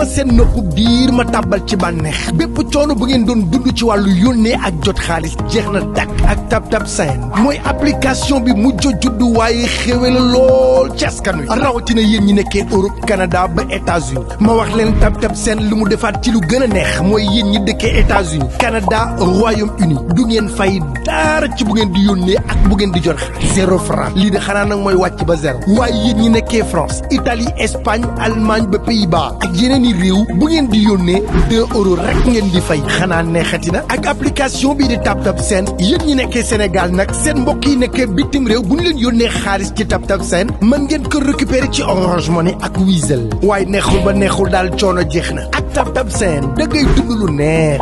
ma seen nopp biir ma tàbbal ci bànneex bépp coono bu ngeen doon dund ci wàllu yónnee ak jot xaalis jeex na dakk ak TapTap Send mooy application bi mujj juddu waaye xéwe la lool ci askan wi rawatina yéen ñi nekkee Europe Canada ba États-Unis ma wax leen TapTap Send lu mu defaat ci lu gën a neex mooy yéen ñi dëkkee États-Unis Canada Royaume-Uni du ngeen fay dara ci bu ngeen di yónnee ak bu ngeen di jot xaalis 0 franc lii de xanaa nag mooy wàcc ba zéro waaye yéen ñi nekkee France Italie Espagne Allemagne ba Pays-Bas ak yeneen i réew bu ngeen di yónnee 2 euros rek ngeen di fay xanaa neexati na ak application bii di TapTap Send yéen ñi nekkee Sénégal nag seen mbokk yi nekkee bitim réew bu ñu leen yónnee xaalis ci TapTap Send mën ngeen ko récupérer ci Orange Money ak Wizall waaye neexul ba neexul daal coono jeex na ak TapTap Send da ngay dund lu neex.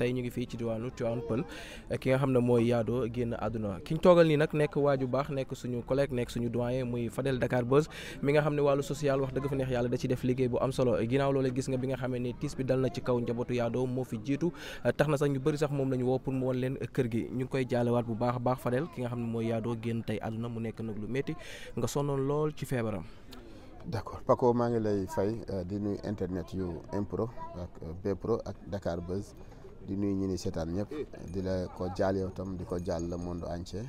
tey ñu ngi fii ci diwaanu Tivaouane Peulh ki nga xam ne mooy Yado génn àdduna ki ñu toogal nii nag nekk waaju baax nekk suñu collègue nekk suñu doyen muy Fadel Dakar Buzz mi nga xam ne wàllu social wax dëgg fa neex yàlla da ci def liggéey bu am solo ginnaaw loolee gis nga bi nga xamee ni tiis bi dal na ci kaw njabootu Yado moo fi jiitu tax na sax ñu bëri sax moom la ñu woo pour mu won leen kër gi ñu ngi koy jaalewaat bu baax a baax Fadel ki nga xam ne mooy Yado génn tey àdduna mu nekk nag lu métti nga sonnoon lool ci feebaram. d'accord Paco maa ngi lay fay di nuyu internet yu Impro ak Bpro ak Dakar Buzz di nuyu ñu ni seetaan ñëpp di la ko jaal yow tam di ko jaal le monde entier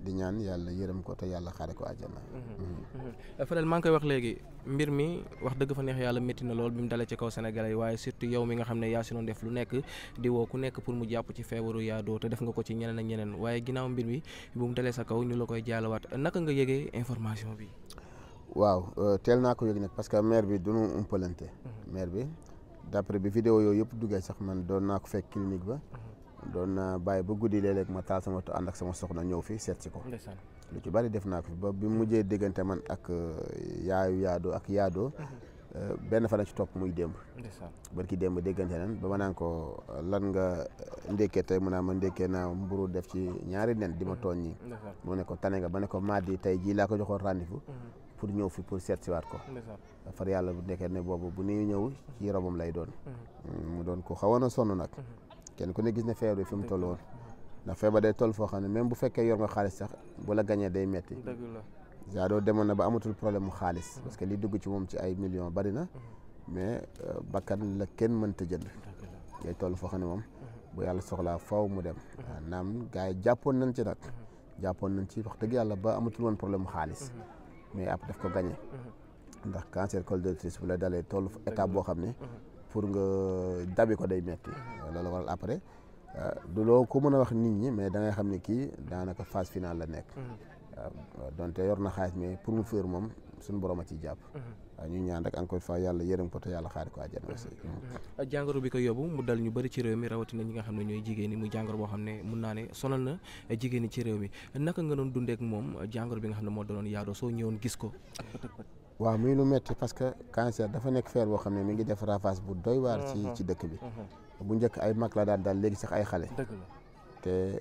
di ñaan yàlla yërëm ko te yàlla xaare ko àjjana. Fadel maa ngi koy wax léegi mbir mi wax dëgg fa neex yàlla métti na lool bi mu dalee ci kaw Sénégalais yi waaye surtout yow mi nga xam ne yaa si doon def lu nekk di woo ku nekk pour mu jàpp ci feebaru Yado te def nga ko ci ñeneen ak ñeneen waaye ginnaaw mbir mi bu mu dalee sa kaw ñu la koy jaalewaat naka nga yëgee information bi. waaw teel naa ko yëg nag parce que maire bi du ñu umpalante. maire bi d'après bi vidéo yooyu yëpp duggee sax man doon naa ko fekk clinique ba. doon naa bàyyi ba guddi léeg-léeg ma taal sama oto ànd ak sama soxna ñëw fi seet si ko. lu ci bari def naa ko fi ba bi mujjee déggante man ak yaayu Yado ak Yado. benn fan ci topp muy démb. barki démb déggante nan ba ma naan ko lan nga ndékkee tey mu naa ma ndékkee naa mburu def ci ñaari nen di ma tooñ ñi. mu ne ko tane nga ba ne ko mardi tey jii laa ko joxoon rendez-vous. pour ñëw fi pour seet siwaat ko far yàlla bu nekkee ne boobu bu nuy ñëw ci robam lay doon mu doon ko xawoon a sonn nag kenn ku ne gis ne feebar bi fi mu toll woon ndax feebar day toll foo xam ne même bu fekkee yor nga xaalis sax bu la gañee day metti Yado demoon na ba amatul problème mu xaalis parce que li dugg ci moom ci ay millions bari na mais bakkan la kenn mënta jënd day toll foo xam ne moom bu yàlla soxlaa faw mu dem naam gars yi jàppoon nañ ci nag jàppoon nañ ci wax dëgg yàlla ba amatul woon problème mu xaalis mais après daf ko gagné ndax cancer col de l'utérus bu la dalee toll étape boo xam ne pour nga dabi ko day metti loolu waral après du loo ko mën a wax nit ñi mais da ngay xam ne kii daanaka phase finale la nekk waaw donte yor na xaalis mais pour mu féer moom suñu borom a ciy jàpp waaw ñuy ñaan rek encore une fois yàlla yërëm ko te yàlla xaari ko àjjana aussi jàngoro bi ko yóbbu mu dal ñu bëri ci réew mi rawatina ñi nga xam ne ñooy jigéen ñi muy jàngoro boo xam ne mun naa ne sonal na jigéen ñi ci réew mi naka nga doon dundeek moom jàngoro bi nga xam ne moo daloon Yado soo ñëwoon gis ko waaw muy lu metti parce que cancer dafa nekk feer boo xam ne mi ngi def ravage bu doy waar ci dëkk bi bu njëkk ay mag la daal léegi sax ay xale te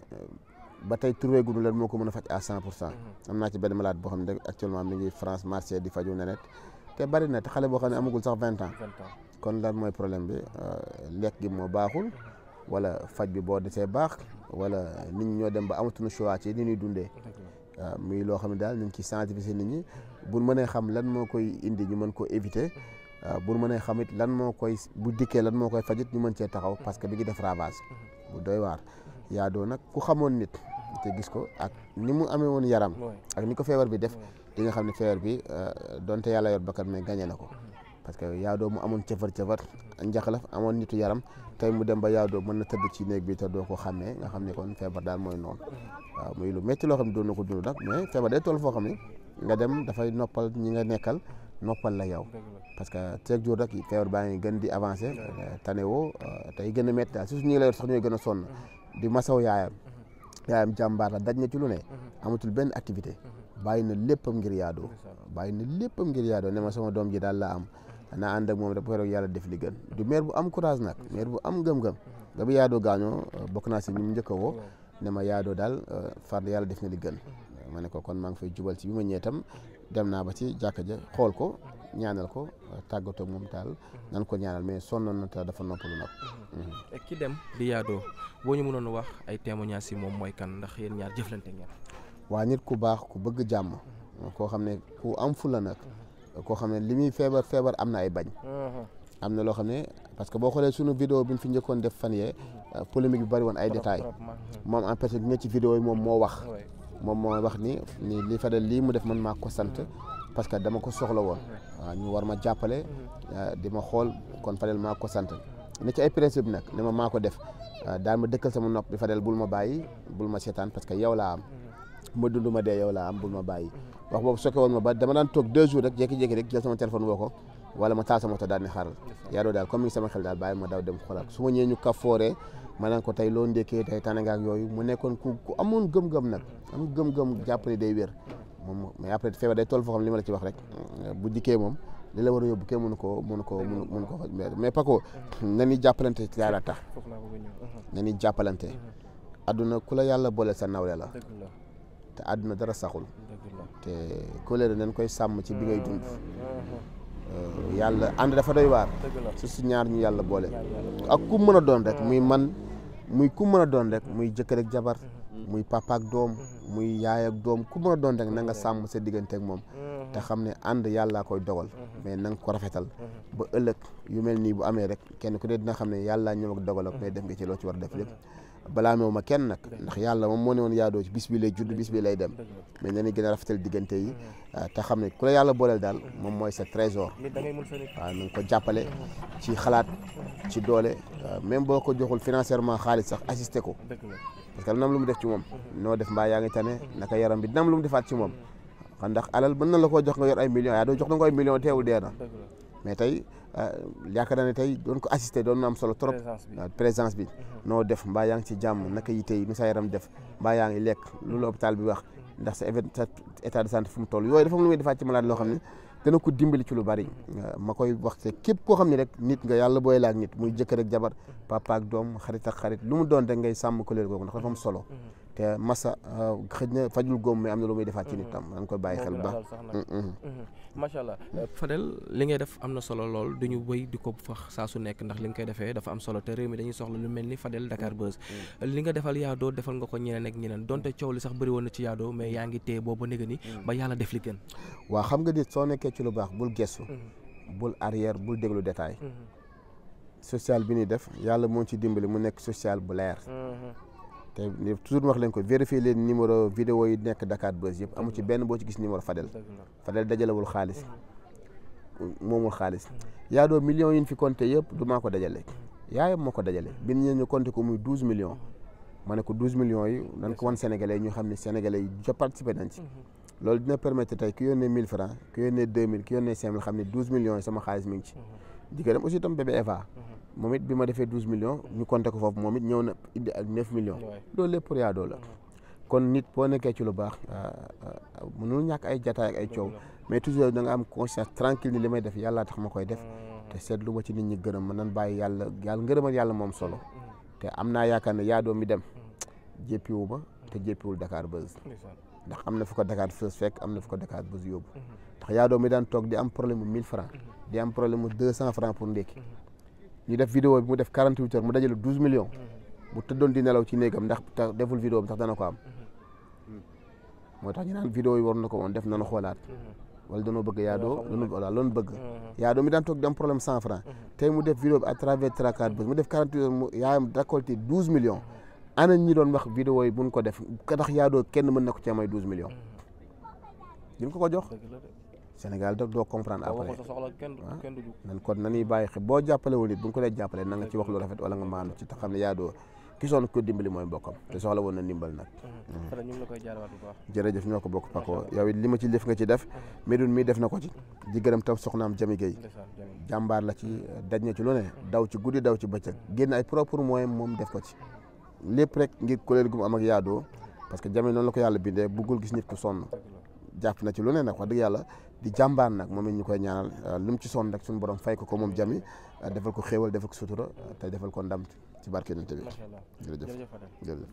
ba tey trouvé guñu lan moo ko mën a faj à 100%. am naa ci benn malade boo xam ne actuellement mi ngi France Marseille di faju nenet te bari na te xale boo xam ne amagul sax 20 ans kon lan mooy problème bi lekk gi moo baaxul wala faj bi boo desee baax wala nit ñi ñoo dem ba amatuñu choix ci ni ñuy dundee waaw muy loo xam ne daal ñu ngi ci sensibiliser nit ñi buñ mënee xam lan moo koy indi ñu mën ko éviter buñ mënee xam it lan moo koy bu dikkee lan moo koy fajit ñu mën cee taxaw parce que bi ngi def ravage bu doy waar Yado nag ku xamoon nit te gis ko ak ni mu amee woon yaram ak ni ko feebar bi def di nga xam ne feebar bi donte yàlla yor bakkan mais gagné na ko parce que Yado mu amoon cëfar njaxlaf amoon nitu yaram tey mu dem ba Yado mën na tëdd ci néeg bi te doo ko xàmmee nga xam ne kon feebar daal mooy noonu waaw muy lu métti loo xam ne doon na ko dund nag mais feebar day toll foo xam ne nga dem dafay noppal ñi nga nekkal noppal la yow parce que chaque jour rek feebar baa ngi gën di avancé tanewoo tey gën a métti daal surtout ñi la yor sax ñooy gën a sonn di masaw yaayam jàmbaar la daj na ci lu ne amatul benn activité bàyyi na léppam ngir Yado ne ma sama doom ji daal laa am naa ànd ak moom rek bu yàlla def li gën du maire bu am courage nag maire bu am gëm-gëm nga bi Yado gaañoo bokk naa si ñi mu njëkk a woo ne ma Yado daal far yàlla def na li gën ma ne ko kon maa ngi fay jubal ci bi ma ñëwee tam dem naa ba ci jàkka ja xool ko ñaanal ko tàggatoo moom daal nan ko ñaanal mais sonnoon na te dafa noppalu nag. ki dem di Yado boo ñu mënoon wax ay témoignages si moom mooy kan ndax yéen ñaar jëflante ngeen. waa nit ku baax ku bëgg jàmm koo xam ne ku am fula nag koo xam ne li muy feebar am na ay bañ. am na loo xam ne parce que boo xoolee sunu vidéo bi ñu fi njëkkoon def fan yee polémique bi bari woon ay détails moom en fait nga ci vidéo yi moom moo wax ni li Fadel lii mu def man maa ko sant parce que dama ko soxla woon waaw ñu war ma jàppale di ma xool kon Fadel maa ko sant ne ci ay principe nag ne ma maa ko def daal ma dëkkal sama nopp bi Fadel bul ma bàyyi bul ma seetaan parce que yow laa am ma dund ma dee yow laa am bul ma bàyyi wax boobu sokke woon ma ba dama daan toog 2 jours rek jékki-jékki rek jël sama téléphone woo ko wala ma taal sama moto daal ni xaaral Yado daal comme ni sama xel daal bàyyi ma daw dem xoolaat su ma ñëwee ñu kafooree ma naan ko tey loo ndékkee tey tànn nga ak yooyu mu nekkoon ku amoon gëm-gëm nag am gëm-gëm jàpp ne day wér moom mais après feebar day toll foo xam li ma la ci wax rek bu dikkee moom li la war a yóbbu kenn mënu ko mais Paco na ni jàppalante ci yàlla tax na ni jàppalante adduna ku la yàlla boole sa nawle la te àdduna dara saxul te kóllëre nañ koy sàmm ci bi ngay dund yàlla ànd dafa doy waar su ñaar ñu yàlla boole ak ku mën a doon rek muy man muy ku mën a doon rek muy jëkkër ak jabar muy papa ak doom muy yaay ak doom ku mën a doon rek na nga sàmm sa diggante ak moom te xam ne ànd yàllaa koy dogal mais na nga ko rafetal ba ëllëg yu mel nii bu amee rek kenn ku ne dina xam ne yàllaa ñëw ak dogal ak mais def nga ci loo ci war a def lépp balaa meew ma kenn nag ndax yàlla moom moo ne woon Yado ci bis bi lay judd bis bi lay dem mais nañu gën a rafetal diggante yi te xam ne ku la yàlla booleel daal moom mooy sa trésor waaw na nga ko jàppale ci xalaat ci doole même boo ko joxul financièrement xaalis sax assisté ko parce que dina am lu mu def ci moom noo def mbaa yaa ngi tane naka yaram bi dina am lu mu defaat ci moom ndax alal mën na la koo jox nga yor ay millions Yado jox na ko ay millions teewul dee na mais tey yaakaar naa ne tey doon ko assister doon na am solo trop présence bi noo def mbaa yaa ngi ci jàmm naka yi tey nu sa yaram def mbaa yaa ngi lekk loolu hôpital bi wax ndax sa état de santé fu mu toll yooyu dafa am lu muy defaat ci malade loo xam ne dana ko dimbali ci lu bari ma koy wax te képp koo xam ne rek nit nga yàlla booy la ak nit muy jëkkër ak jabar papa ak doom xarit ak xarit lu mu doon rek ngay sàmm ko léegi googu ndax dafa am solo te massa xëj na fajul góom mais am na lu muy defaat ci nit tam da nga koy bàyyi xel bu baax macha allah Fadel li ngay def am na solo lool duñu wéy di ko fax saa su nekk ndax li nga koy defee dafa am solo te réew mi dañuy soxla lu mel ni Fadel Dakar Buzz li nga defal Yado defal nga ko ñeneen ak ñeneen donte coow li sax bëri woon na ci Yado mais yaa ngi téye boobu néga ni ba yàlla def li gën waaw xam nga nit soo nekkee ci lu baax bul gestu bul arrière bul déglu détail social bi ni def yàlla moo ci dimbali mu nekk social bu leer te toujours wax leen ko vérifier leen numéro vidéo yi nekk Dakar Buzz yëpp amu ci benn boo ci gis numéro Fadel dajalewul xaalis moomul xaalis Yado millions yi ñu fi compté yëpp du maa ko dajale yaayam moo ko dajale bi ñu compté ko muy 12 millions ma ne ko 12 millions yi nan ko wan sénégalais ñu xam ne sénégalais yi jo participé nañ ci loolu dina permettre tey ki yónnee 1000 francs ki yónnee 2000 ki yónnee 5000 xam ne 12 millions yi sama xaalis mi ngi ci di ko dem aussi tam bébé Eva moom it bi ma defee 12 millions ñu compté ko foofu moom it ñëw na indi ak 9 millions loolu lépp pour Yado la kon nit boo nekkee ci lu baax mënul ñàkk ay jataay ak ay coow mais toujours da nga am conscience tranquille ni li may def yàlla tax ma koy def te seetlu ma ci nit ñi gërëm ma nan bàyyi yàlla ngërëmal yàlla moom solo te am naa yaakaar ne Yado mi dem jéppiwu ma te jéppiwul Dakar Buzz ndax am na fu ko Dakar Buzz fekk am na fu ko Dakar Buzz yóbbu ndax Yado mi daan toog di am problème mu 1000 francs di am problème mu 200 francs pour ndékki ñu def vidéo bi mu def 48 heures mu dajale 12 millions bu tëddoon di nelaw ci néegam ndax deful vidéo bi ndax dana ko am moo tax ñu naan vidéo yi war na ko woon def nanu xoolaat wala danoo bëgg Yado loolu bëgg Yado mi daan toog di am problème 100 francs tey mu def vidéo bi à travers Dakar Buzz mu def 48 heures mu yaayam récolté 12 millions ana ñi doon wax vidéo yi buñ ko def ndax Yado kenn mën na ko ci may 12 millions duñ ko jox Sénégal doo comprendre après nan kon nañuy bàyyi xel boo jàppalewul nit bu nga ko dee jàppale na nga ci wax lu rafet wala nga maanu ci te xam ne Yado ki soon ko dimbali mooy mbokkam te soxla woon na ndimbal nag ñu ngi la koy jaarawaat bu baax jërëjëf ñoo ko bokk Paco yow it li ma ci def nga ci def Médoune mii def na ko ci di gërëm tam soxnaam Jami Gueye jàmbaar la ci daj na ci lu ne daw ci guddi daw ci bëccëg génn ay propre moyen moom def ko ci lépp rek ngir kuréel gu mu am ak Yado parce que Jami noonu la ko yàlla bindee buggul gis nit ku sonn jàpp na ci lu ne nag wax dëgg yàlla di jàmbaar nag moom it ñu koy ñaanal lu mu ci sonn rek suñu borom fay ko moom Jami defal ko xéewal defal ko sutura te defal ko ndam ci barke Yonent bi. jërëjëf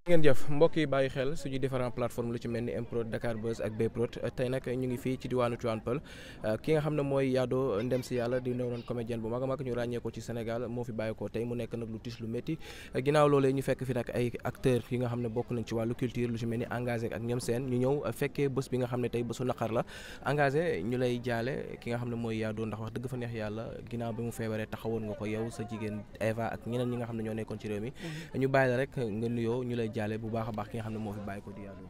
ngeen jëf mbokk yi bàyyi xel suñu différentes plateformes lu ci mel ni Mprod Dakar Buzz ak Bprod tey nag ñu ngi fii ci diwaanu Tivaouane Peulh ki nga xam ne mooy Yado ndem si yàlla di doon comédien bu mag a mag ñu ràññee ko ci Sénégal moo fi bàyyi ko tey mu nekk nag lu tiis lu métti ginnaaw loolee ñu fekk fi nag ay acteurs yi nga xam ne bokk nañ ci wàllu culture lu ci mel ni engagé ak ñoom seen ñu ñëw fekkee bés bi nga xam ne tey bésu naqar la engagé ñu lay jaale ki nga xam ne mooy Yado ndax wax dëgg fa neex yàlla ginnaaw bi mu feebaree taxawoon nga ko yow sa jigéen Eva ak ñeneen ñi nga xam ne ñoo nekkoon ci réew mi ñu bàyyi la rek nga nuyoo ñu lay jaale bu baax a baax ki nga xam ne moo fi bàyyi ko di Yado.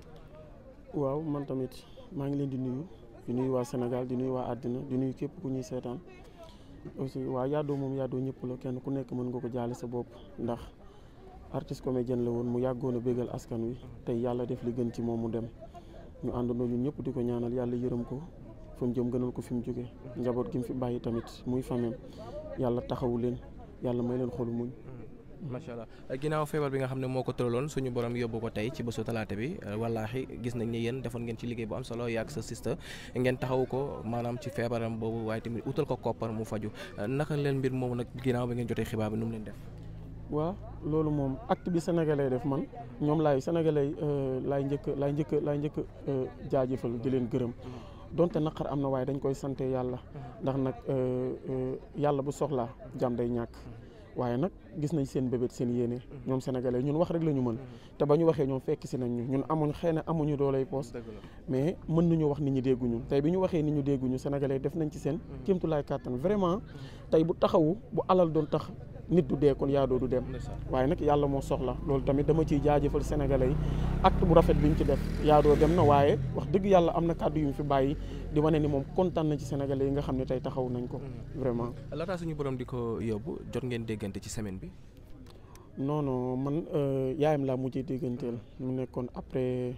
waaw man tamit maa ngi leen di nuyu waa Sénégal di nuyu waa àddina di nuyu képp ku ñuy seetaan aussi waa Yado moom Yado ñëpp la kenn ku nekk mën nga ko jaale sa bopp ndax artiste comédien la woon mu yàggoon a bégal askan wi tey yàlla def li gën ci moom mu dem ñu àndandoo ñun ñëpp di ko ñaanal yàlla yërëm ko fa mu jëm gënal ko fi mu jóge njaboot gi mu fi bàyyi tamit muy famem yàlla taxawu leen yàlla may leen xolu muñ. macha allah ginnaaw feebar bi nga xam ne moo ko tëraloon suñu borom yóbbu ko tey ci bésu talaata bi wallaahi gis nañ ne yéen defoon ngeen ci liggéey bu am solo yaag sa sista ngeen taxawu ko maanaam ci feebaram boobu waaye tamit utal ko koppar mu faju naka leen mbir moomu nag ginnaaw bi ngeen jotee xibaar bi nu mu leen def. waaw loolu moom acte bi sénégalais def man ñoom sénégalais laay njëkk jaajëfal di leen gërëm donte naqar am na waaye dañ koy sante yàlla ndax nag yàlla bu soxlaa jàmm day ñàkk. waaye nag gis nañ seen bébét seen yéene ñoom sénégalais ñun wax rek la ñu mën te ba ñu waxee ñoom fekk si nañ ñun xëy na amuñu doolay poos mais mën nañu wax nit ñi dégguñu tey bi ñu waxee nit ñu dégguñu sénégalais def nañ ci seen kéemtulaay kàttan vraiment tey bu taxawu bu alal doon tax nit du dee kon Yado du dem waaye nag yàlla moo soxla loolu tamit dama ciy jaajëfal sénégalais yi acte bu rafet bi ñu ci def Yado dem na waaye wax dëgg yàlla am na kàddu yu mu fi bàyyi di wane ni moom kontaan na ci sénégalais yi nga xam ne tey taxaw nañ ko vraiment. laataa suñu borom di ko yóbbu jot ngeen déggante ci semaine bi. non man yaayam laa mujjee dégganteel mu nekkoon après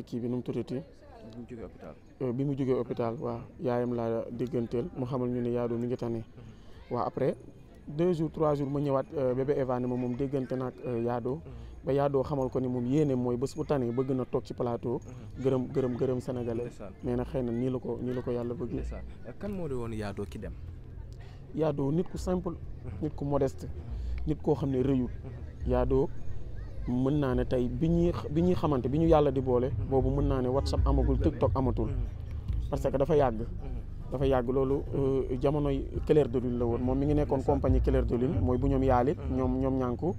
kii bi nu mu tuddati. bi mu jógee hôpital waaw yaayam laa dégganteel mu xamal ñu ne Yado mi ngi tane waaw après 2 jours 3 jours ma ñëwaat bébé Eva ne ma moom déggante naag Yado ba Yado xamal ko ni moom yéene mooy bés bu tane bëgg na toog ci plateau gërëm sénégalais mais nag xëy na nii la ko yàlla bëgg. kan moo di woon Yado ki dem. Yado nit ku simple nit ku modeste nit koo xam ne rëyul Yado mën naa ne tey bi ñuy xamante bi ñu yàlla di boole boobu mën naa ne WhatsApp amagul TikTok amatul parce que dafa yàgg loolu jamonoy Clair de Lune la woon moom mi ngi nekkoon compagnie Clair de Lune mooy bu ñoom yaalit ñoom ñànku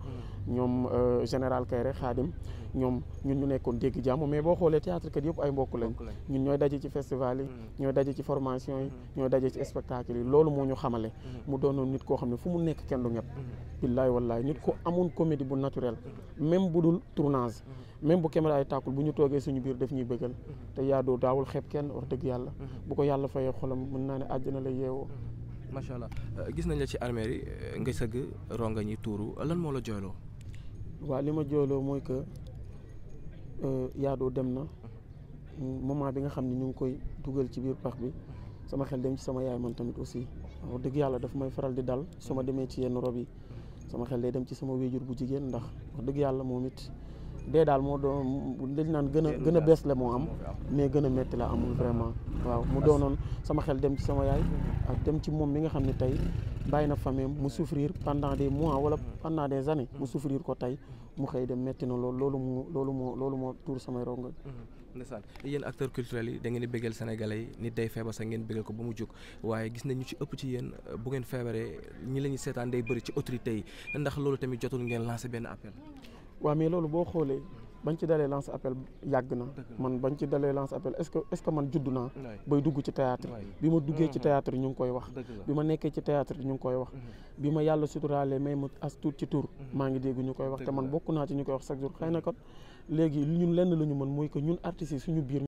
ñoom général Kayre Xaadim ñun ñu nekkoon dégg jàmm mais boo xoolee théâtre kat yëpp ay mbokk lañ ñun ñooy daje ci festival yi ñooy daje ci formation yi ñooy daje ci spectacle yi loolu moo ñu xamale mu doonoon nit koo xam ne fu mu nekk kenn du ñëpp billaay wallaay nit ko amoon comédie bu naturel même bu dul tournage même bu caméra ay tàkkul bu ñu toogee suñu biir daf ñuy bëggal te Yado daawul xeeb kenn wax dëgg yàlla bu ko yàlla fayee xolam mën naa ne àjjana lay yeewoo. macha allah gis nañ la ci armée yi nga sëgg ronga ñi tuuru lan moo la jooyloo. waaw li ma jooyloo mooy que Yado dem na moment bi nga xam ne ñu ngi koy dugal ci biir pax bi sama xel dem ci sama yaay man tamit aussi wax dëgg yàlla daf may faral di dal su ma demee ci yenn rob yi sama xel day dem ci sama wéjur bu jigéen ndax wax dëgg yàlla moom it dee daal moo doon dañ naan gën a bees la moo am mais gën a métti la amul vraiment waaw mu doonoon sama xel dem ci sama yaay ak dem ci moom mi nga xam ne tey bàyyi na famille mu souffrir pendant des mois wala pendant des années mu souffrir ko tey mu xëy dem métti na loolu moo tuur samay rongoñ. ndeysaan yéen acteurs culturels yi da ngeen di bëggal sénégalais yi nit day feebar sax ngeen bëggal ko ba mu jóg waaye gis nañ ñu ci ëpp ci yéen bu ngeen feebaree ñi la ñuy seetaan day bëri ci autorités yi ndax loolu tamit jotul ngeen lancer benn appel. waaw mais loolu boo xoolee bañ ci dalee lance appel yàgg na man bañ ci dalee lance appel est-ce que man judd naa bay dugg ci théâtre bi ma duggee ci théâtre ñu ngi koy wax bi ma nekkee ci théâtre ñu ngi koy wax bi ma yàlla suturaalee may ma as tuut ci tur maa ngi dégg ñu koy wax te man bokk naa ci ñu koy wax chaque jour xëy na kat léegi ñun lenn la ñu mën mooy que ñun artistes yi suñu biir